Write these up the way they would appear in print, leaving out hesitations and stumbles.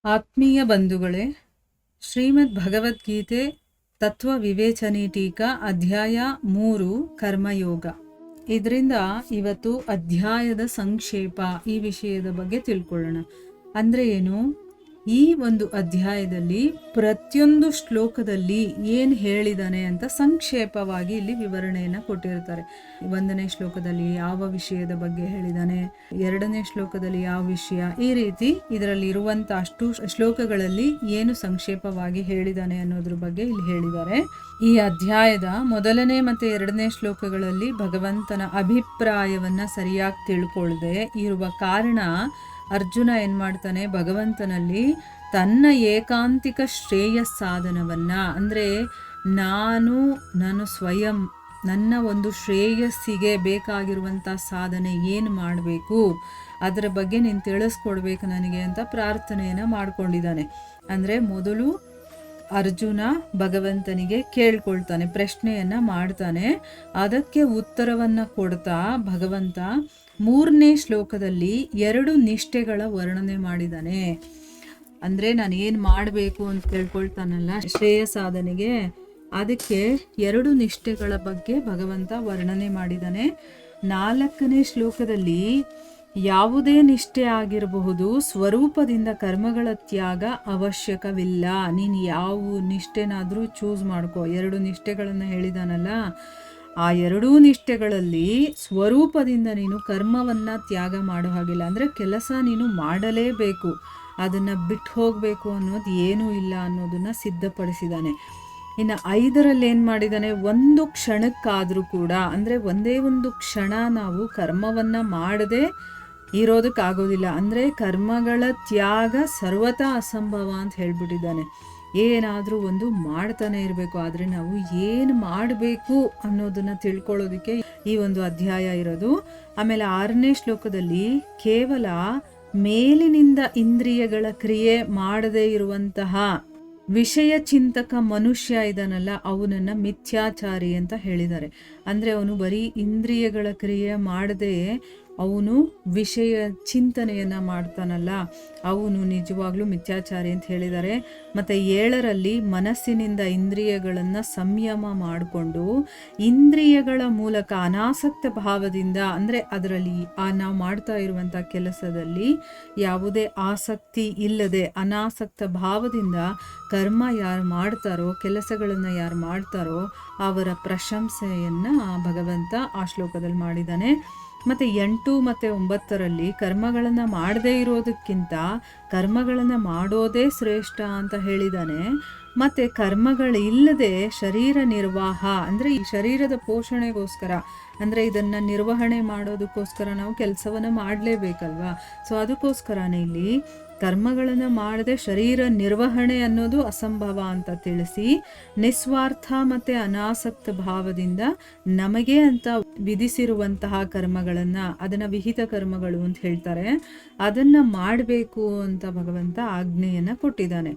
ಆತ್ಮೀಯ ಬಂಧುಗಳೇ, ಶ್ರೀಮದ್ ಭಗವದ್ಗೀತೆ ತತ್ವ ವಿವೇಚನೆ ಟೀಕಾ ಅಧ್ಯಾಯ 3 ಕರ್ಮಯೋಗ. ಇದರಿಂದ ಇವತ್ತು ಅಧ್ಯಾಯದ ಸಂಕ್ಷೇಪ ಈ ವಿಷಯದ ಬಗ್ಗೆ ತಿಳ್ಕೊಳ್ಳೋಣ. ಅಂದರೆ ಏನು, ಈ ಒಂದು ಅಧ್ಯಾಯದಲ್ಲಿ ಪ್ರತಿಯೊಂದು ಶ್ಲೋಕದಲ್ಲಿ ಏನು ಹೇಳಿದಾನೆ ಅಂತ ಸಂಕ್ಷೇಪವಾಗಿ ಇಲ್ಲಿ ವಿವರಣೆಯನ್ನು ಕೊಟ್ಟಿರ್ತಾರೆ. 1ನೇ ಶ್ಲೋಕದಲ್ಲಿ ಯಾವ ವಿಷಯದ ಬಗ್ಗೆ ಹೇಳಿದಾನೆ, 2ನೇ ಶ್ಲೋಕದಲ್ಲಿ ಯಾವ ವಿಷಯ, ಈ ರೀತಿ ಇದರಲ್ಲಿ ಇರುವಂಥ ಅಷ್ಟು ಶ್ಲೋಕಗಳಲ್ಲಿ ಏನು ಸಂಕ್ಷೇಪವಾಗಿ ಹೇಳಿದಾನೆ ಅನ್ನೋದ್ರ ಬಗ್ಗೆ ಇಲ್ಲಿ ಹೇಳಿದ್ದಾರೆ. ಈ ಅಧ್ಯಾಯದ 1ನೇ ಮತ್ತು 2ನೇ ಶ್ಲೋಕಗಳಲ್ಲಿ ಭಗವಂತನ ಅಭಿಪ್ರಾಯವನ್ನ ಸರಿಯಾಗಿ ತಿಳ್ಕೊಳ್ಳದೆ ಇರುವ ಕಾರಣ ಅರ್ಜುನ ಏನ್ ಮಾಡ್ತಾನೆ, ಭಗವಂತನಲ್ಲಿ ತನ್ನ ಏಕಾಂತಿಕ ಶ್ರೇಯಸ್ಸಾಧನವನ್ನ, ಅಂದರೆ ನಾನು ಸ್ವಯಂ ನನ್ನ ಒಂದು ಶ್ರೇಯಸ್ಸಿಗೆ ಬೇಕಾಗಿರುವಂಥ ಸಾಧನೆ ಏನು ಮಾಡಬೇಕು, ಅದರ ಬಗ್ಗೆ ನೀನು ತಿಳಿಸ್ಕೊಡ್ಬೇಕು ನನಗೆ ಅಂತ ಪ್ರಾರ್ಥನೆಯನ್ನು ಮಾಡ್ಕೊಂಡಿದ್ದಾನೆ. ಅಂದರೆ ಮೊದಲು ಅರ್ಜುನ ಭಗವಂತನಿಗೆ ಕೇಳ್ಕೊಳ್ತಾನೆ, ಪ್ರಶ್ನೆಯನ್ನು ಮಾಡ್ತಾನೆ. ಅದಕ್ಕೆ ಉತ್ತರವನ್ನು ಕೊಡ್ತಾ ಭಗವಂತ 3ನೇ ಶ್ಲೋಕದಲ್ಲಿ 2 ನಿಷ್ಠೆಗಳ ವರ್ಣನೆ ಮಾಡಿದ್ದಾನೆ. ಅಂದರೆ ನಾನು ಏನು ಮಾಡಬೇಕು ಅಂತ ಕೇಳ್ಕೊಳ್ತಾನಲ್ಲ ಶ್ರೇಯ ಸಾಧನೆಗೆ, ಅದಕ್ಕೆ 2 ನಿಷ್ಠೆಗಳ ಬಗ್ಗೆ ಭಗವಂತ ವರ್ಣನೆ ಮಾಡಿದ್ದಾನೆ. 4ನೇ ಶ್ಲೋಕದಲ್ಲಿ ಯಾವುದೇ ನಿಷ್ಠೆ ಆಗಿರಬಹುದು, ಸ್ವರೂಪದಿಂದ ಕರ್ಮಗಳ ತ್ಯಾಗ ಅವಶ್ಯಕವಿಲ್ಲ, ನೀನು ಯಾವ ನಿಷ್ಠೆನಾದರೂ ಚೂಸ್ ಮಾಡ್ಕೋ. 2 ನಿಷ್ಠೆಗಳನ್ನು ಹೇಳಿದಾನಲ್ಲ, ಆ 2 ನಿಷ್ಠೆಗಳಲ್ಲಿ ಸ್ವರೂಪದಿಂದ ನೀನು ಕರ್ಮವನ್ನು ತ್ಯಾಗ ಮಾಡೋ ಹಾಗಿಲ್ಲ. ಅಂದರೆ ಕೆಲಸ ನೀನು ಮಾಡಲೇಬೇಕು, ಅದನ್ನು ಬಿಟ್ಟು ಹೋಗಬೇಕು ಅನ್ನೋದು ಏನೂ ಇಲ್ಲ ಅನ್ನೋದನ್ನು ಸಿದ್ಧಪಡಿಸಿದ್ದಾನೆ. ಇನ್ನು 5ರಲ್ಲಿ ಏನು ಮಾಡಿದ್ದಾನೆ, ಒಂದು ಕ್ಷಣಕ್ಕಾದರೂ ಕೂಡ, ಅಂದರೆ ಒಂದೇ ಒಂದು ಕ್ಷಣ ನಾವು ಕರ್ಮವನ್ನು ಮಾಡದೆ ಇರೋದಕ್ಕಾಗೋದಿಲ್ಲ. ಅಂದರೆ ಕರ್ಮಗಳ ತ್ಯಾಗ ಸರ್ವತಾ ಅಸಂಭವ ಅಂತ ಹೇಳ್ಬಿಟ್ಟಿದ್ದಾನೆ. ಏನಾದರೂ ಒಂದು ಮಾಡ್ತಾನೆ ಇರಬೇಕು. ಆದರೆ ನಾವು ಏನು ಮಾಡಬೇಕು ಅನ್ನೋದನ್ನು ತಿಳ್ಕೊಳ್ಳೋದಕ್ಕೆ ಈ ಒಂದು ಅಧ್ಯಾಯ ಇರೋದು. ಆಮೇಲೆ 6ನೇ ಶ್ಲೋಕದಲ್ಲಿ ಕೇವಲ ಮೇಲಿನಿಂದ ಇಂದ್ರಿಯಗಳ ಕ್ರಿಯೆ ಮಾಡದೇ ಇರುವಂತಹ ವಿಷಯ ಚಿಂತಕ ಮನುಷ್ಯ ಇದನ್ನಲ್ಲ, ಅವನನ್ನು ಮಿಥ್ಯಾಚಾರಿ ಅಂತ ಹೇಳಿದ್ದಾರೆ. ಅಂದರೆ ಅವನು ಬರೀ ಇಂದ್ರಿಯಗಳ ಕ್ರಿಯೆ ಮಾಡದೆ ಅವನು ವಿಷಯ ಚಿಂತನೆಯನ್ನು ಮಾಡ್ತಾನಲ್ಲ, ಅವನು ನಿಜವಾಗ್ಲೂ ಮಿಥ್ಯಾಚಾರಿ ಅಂತ ಹೇಳಿದ್ದಾರೆ. ಮತ್ತು 7ರಲ್ಲಿ ಮನಸ್ಸಿನಿಂದ ಇಂದ್ರಿಯಗಳನ್ನು ಸಂಯಮ ಮಾಡಿಕೊಂಡು ಇಂದ್ರಿಯಗಳ ಮೂಲಕ ಅನಾಸಕ್ತ ಭಾವದಿಂದ, ಅಂದರೆ ಅದರಲ್ಲಿ ನಾವು ಮಾಡ್ತಾ ಇರುವಂಥ ಕೆಲಸದಲ್ಲಿ ಯಾವುದೇ ಆಸಕ್ತಿ ಇಲ್ಲದೆ ಅನಾಸಕ್ತ ಭಾವದಿಂದ ಕರ್ಮ ಯಾರು ಮಾಡ್ತಾರೋ, ಕೆಲಸಗಳನ್ನು ಯಾರು ಮಾಡ್ತಾರೋ ಅವರ ಪ್ರಶಂಸೆಯನ್ನು ಭಗವಂತ ಆ ಶ್ಲೋಕದಲ್ಲಿ ಮಾಡಿದ್ದಾನೆ. ಮತ್ತು 8 ಮತ್ತು 9ರಲ್ಲಿ ಕರ್ಮಗಳನ್ನು ಮಾಡದೇ ಇರೋದಕ್ಕಿಂತ ಕರ್ಮಗಳನ್ನು ಮಾಡೋದೇ ಶ್ರೇಷ್ಠ ಅಂತ ಹೇಳಿದ್ದಾನೆ. ಮತ್ತು ಕರ್ಮಗಳಿಲ್ಲದೆ ಶರೀರ ನಿರ್ವಾಹ, ಅಂದರೆ ಈ ಶರೀರದ ಪೋಷಣೆಗೋಸ್ಕರ, ಅಂದರೆ ಇದನ್ನು ನಿರ್ವಹಣೆ ಮಾಡೋದಕ್ಕೋಸ್ಕರ ನಾವು ಕೆಲಸವನ್ನು ಮಾಡಲೇಬೇಕಲ್ವಾ. ಸೊ ಅದಕ್ಕೋಸ್ಕರನೇ ಇಲ್ಲಿ ಕರ್ಮಗಳನ್ನು ಮಾಡದೆ ಶರೀರ ನಿರ್ವಹಣೆ ಅನ್ನೋದು ಅಸಂಭವ ಅಂತ ತಿಳಿಸಿ, ನಿಸ್ವಾರ್ಥ ಮತ್ತು ಅನಾಸಕ್ತ ಭಾವದಿಂದ ನಮಗೆ ಅಂತ ವಿಧಿಸಿರುವಂತಹ ಕರ್ಮಗಳನ್ನು, ಅದನ್ನು ವಿಹಿತ ಕರ್ಮಗಳು ಅಂತ ಹೇಳ್ತಾರೆ, ಅದನ್ನು ಮಾಡಬೇಕು ಅಂತ ಭಗವಂತ ಆಜ್ಞೆಯನ್ನು ಕೊಟ್ಟಿದ್ದಾನೆ.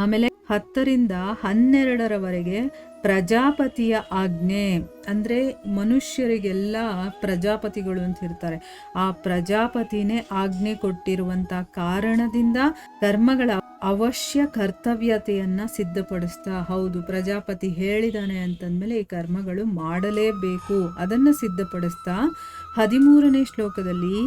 ಆಮೇಲೆ 10ರಿಂದ 12ರವರೆಗೆ ಪ್ರಜಾಪತಿಯ ಆಜ್ಞೆ, ಅಂದರೆ ಮನುಷ್ಯರಿಗೆಲ್ಲ ಪ್ರಜಾಪತಿಗಳು ಅಂತ ಇರ್ತಾರೆ, ಆ ಪ್ರಜಾಪತಿನೇ ಆಜ್ಞೆ ಕೊಟ್ಟಿರುವಂಥ ಕಾರಣದಿಂದ ಕರ್ಮಗಳ ಅವಶ್ಯ ಕರ್ತವ್ಯತೆಯನ್ನು ಸಿದ್ಧಪಡಿಸ್ತಾ, ಹೌದು ಪ್ರಜಾಪತಿ ಹೇಳಿದಾನೆ ಅಂತಂದಮೇಲೆ ಈ ಕರ್ಮಗಳು ಮಾಡಲೇಬೇಕು ಅದನ್ನು ಸಿದ್ಧಪಡಿಸ್ತಾ 13ನೇ ಶ್ಲೋಕದಲ್ಲಿ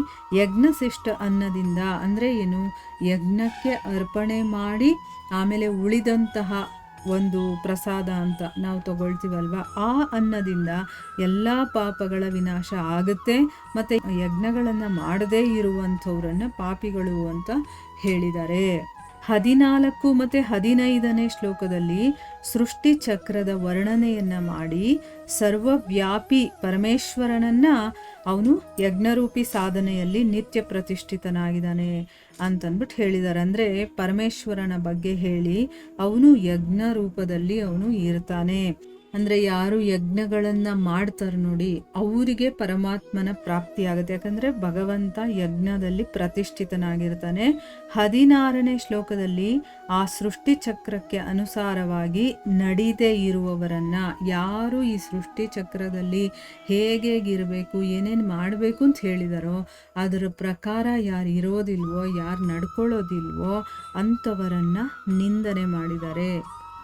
ಯಜ್ಞಶಿಷ್ಟ ಅನ್ನದಿಂದ, ಅಂದರೆ ಏನು, ಯಜ್ಞಕ್ಕೆ ಅರ್ಪಣೆ ಮಾಡಿ ಆಮೇಲೆ ಉಳಿದಂತಹ ಒಂದು ಪ್ರಸಾದ ಅಂತ ನಾವು ತಗೊಳ್ತೀವಲ್ವ, ಆ ಅನ್ನದಿಂದ ಎಲ್ಲ ಪಾಪಗಳ ವಿನಾಶ ಆಗುತ್ತೆ. ಮತ್ತು ಯಜ್ಞಗಳನ್ನು ಮಾಡದೇ ಇರುವಂಥವ್ರನ್ನು ಪಾಪಿಗಳು ಅಂತ ಹೇಳಿದ್ದಾರೆ. 14 ಮತ್ತು 15ನೇ ಶ್ಲೋಕದಲ್ಲಿ ಸೃಷ್ಟಿ ಚಕ್ರದ ವರ್ಣನೆಯನ್ನು ಮಾಡಿ ಸರ್ವವ್ಯಾಪಿ ಪರಮೇಶ್ವರನನ್ನು ಅವನು ಯಜ್ಞರೂಪಿ ಸಾಧನೆಯಲ್ಲಿ ನಿತ್ಯ ಪ್ರತಿಷ್ಠಿತನಾಗಿದ್ದಾನೆ ಅಂತಂದ್ಬಿಟ್ಟು ಹೇಳಿದ್ದಾರೆ. ಅಂದರೆ ಪರಮೇಶ್ವರನ ಬಗ್ಗೆ ಹೇಳಿ ಅವನು ಯಜ್ಞ ರೂಪದಲ್ಲಿ ಅವನು ಇರ್ತಾನೆ. ಅಂದರೆ ಯಾರು ಯಜ್ಞಗಳನ್ನು ಮಾಡ್ತಾರೆ ನೋಡಿ, ಅವರಿಗೆ ಪರಮಾತ್ಮನ ಪ್ರಾಪ್ತಿ ಆಗುತ್ತೆ. ಯಾಕಂದರೆ ಭಗವಂತ ಯಜ್ಞದಲ್ಲಿ ಪ್ರತಿಷ್ಠಿತನಾಗಿರ್ತಾನೆ. 16ನೇ ಶ್ಲೋಕದಲ್ಲಿ ಆ ಸೃಷ್ಟಿ ಚಕ್ರಕ್ಕೆ ಅನುಸಾರವಾಗಿ ನಡೀದೇ ಇರುವವರನ್ನು, ಯಾರು ಈ ಸೃಷ್ಟಿ ಚಕ್ರದಲ್ಲಿ ಹೇಗಿರಬೇಕು, ಏನೇನು ಮಾಡಬೇಕು ಅಂತ ಹೇಳಿದಾರೋ ಅದರ ಪ್ರಕಾರ ಯಾರು ಇರೋದಿಲ್ವೋ, ಯಾರು ನಡ್ಕೊಳ್ಳೋದಿಲ್ವೋ ಅಂಥವರನ್ನು ನಿಂದನೆ ಮಾಡಿದ್ದಾರೆ.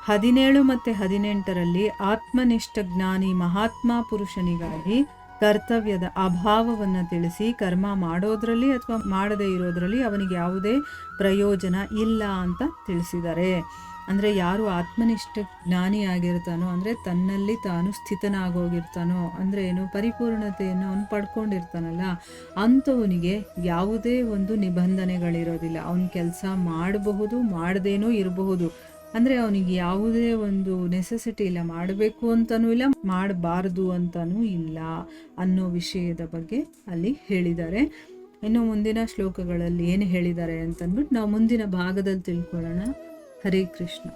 17 ಮತ್ತು 18ರಲ್ಲಿ ಆತ್ಮನಿಷ್ಠ ಜ್ಞಾನಿ ಮಹಾತ್ಮ ಪುರುಷನಿಗಾಗಿ ಕರ್ತವ್ಯದ ಅಭಾವವನ್ನು ತಿಳಿಸಿ, ಕರ್ಮ ಮಾಡೋದ್ರಲ್ಲಿ ಅಥವಾ ಮಾಡದೇ ಇರೋದ್ರಲ್ಲಿ ಅವನಿಗೆ ಯಾವುದೇ ಪ್ರಯೋಜನ ಇಲ್ಲ ಅಂತ ತಿಳಿಸಿದ್ದಾರೆ. ಅಂದರೆ ಯಾರು ಆತ್ಮನಿಷ್ಠ ಜ್ಞಾನಿ ಆಗಿರ್ತಾನೋ, ಅಂದರೆ ತನ್ನಲ್ಲಿ ತಾನು ಸ್ಥಿತನಾಗೋಗಿರ್ತಾನೋ, ಅಂದರೆ ಏನು, ಪರಿಪೂರ್ಣತೆಯನ್ನು ಅವನು ಪಡ್ಕೊಂಡಿರ್ತಾನಲ್ಲ, ಅಂಥವನಿಗೆ ಯಾವುದೇ ಒಂದು ನಿಬಂಧನೆಗಳಿರೋದಿಲ್ಲ. ಅವನ ಕೆಲಸ ಮಾಡಬಹುದು, ಮಾಡದೇನೂ ಇರಬಹುದು. ಅಂದರೆ ಅವನಿಗೆ ಯಾವುದೇ ಒಂದು ನೆಸೆಸಿಟಿ ಇಲ್ಲ, ಮಾಡಬೇಕು ಅಂತನೂ ಇಲ್ಲ, ಮಾಡಬಾರ್ದು ಅಂತನೂ ಇಲ್ಲ ಅನ್ನೋ ವಿಷಯದ ಬಗ್ಗೆ ಅಲ್ಲಿ ಹೇಳಿದ್ದಾರೆ. ಇನ್ನು ಮುಂದಿನ ಶ್ಲೋಕಗಳಲ್ಲಿ ಏನು ಹೇಳಿದ್ದಾರೆ ಅಂತಂದ್ಬಿಟ್ಟು ನಾವು ಮುಂದಿನ ಭಾಗದಲ್ಲಿ ತಿಳ್ಕೊಳ್ಳೋಣ. ಹರೇ ಕೃಷ್ಣ.